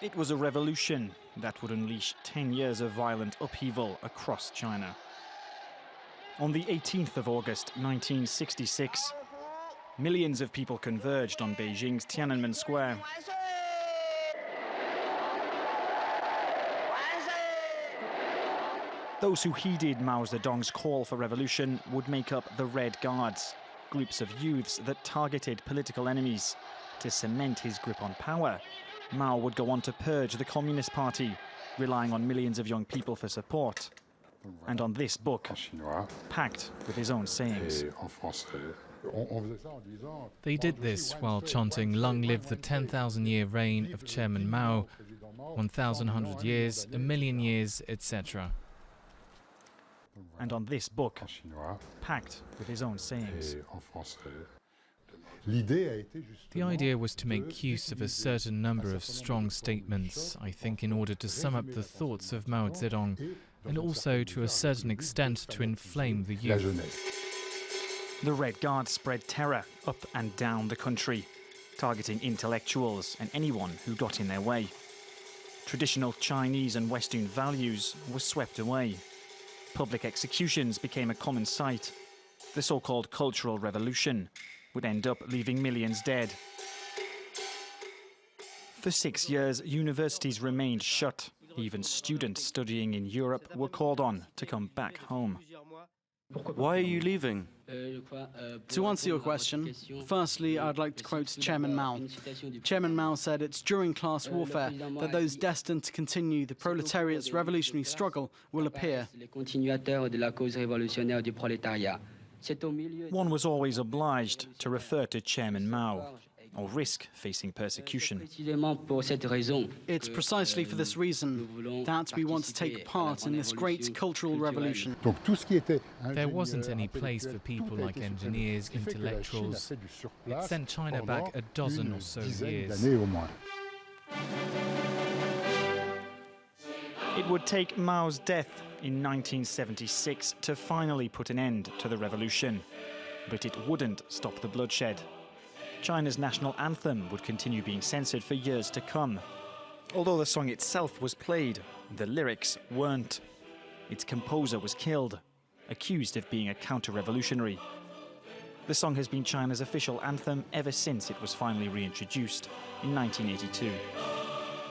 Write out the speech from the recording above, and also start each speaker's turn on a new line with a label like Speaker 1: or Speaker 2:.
Speaker 1: It was a revolution that would unleash 10 years of violent upheaval across China. On the 18th of August 1966, millions of people converged on Beijing's Tiananmen Square. Those who heeded Mao Zedong's call for revolution would make up the Red Guards, groups of youths that targeted political enemies. To cement his grip on power, Mao would go on to purge the Communist Party, relying on millions of young people for support. And on this book, packed with his own sayings.
Speaker 2: They did this while chanting "Long live the 10,000-year reign of Chairman Mao, 1,100 years, a million years, etc."
Speaker 1: And on this book, packed with his own sayings.
Speaker 2: The idea was to make use of a certain number of strong statements, I think, in order to sum up the thoughts of Mao Zedong, and also to a certain extent to inflame the youth.
Speaker 1: The Red Guard spread terror up and down the country, targeting intellectuals and anyone who got in their way. Traditional Chinese and Western values were swept away. Public executions became a common sight. The so-called Cultural Revolution would end up leaving millions dead. For 6 years, universities remained shut. Even students studying in Europe were called on to come back home.
Speaker 3: Why are you leaving?
Speaker 4: To answer your question, firstly, I'd like to quote Chairman Mao. Chairman Mao said it's during class warfare that those destined to continue the proletariat's revolutionary struggle will appear.
Speaker 1: One was always obliged to refer to Chairman Mao, or risk facing persecution.
Speaker 4: It's precisely for this reason that we want to take part in this great cultural revolution.
Speaker 2: There wasn't any place for people like engineers, intellectuals. It sent China back a dozen or so years.
Speaker 1: It would take Mao's death in 1976 to finally put an end to the revolution. But it wouldn't stop the bloodshed. China's national anthem would continue being censored for years to come. Although the song itself was played, the lyrics weren't. Its composer was killed, accused of being a counter-revolutionary. The song has been China's official anthem ever since it was finally reintroduced in 1982.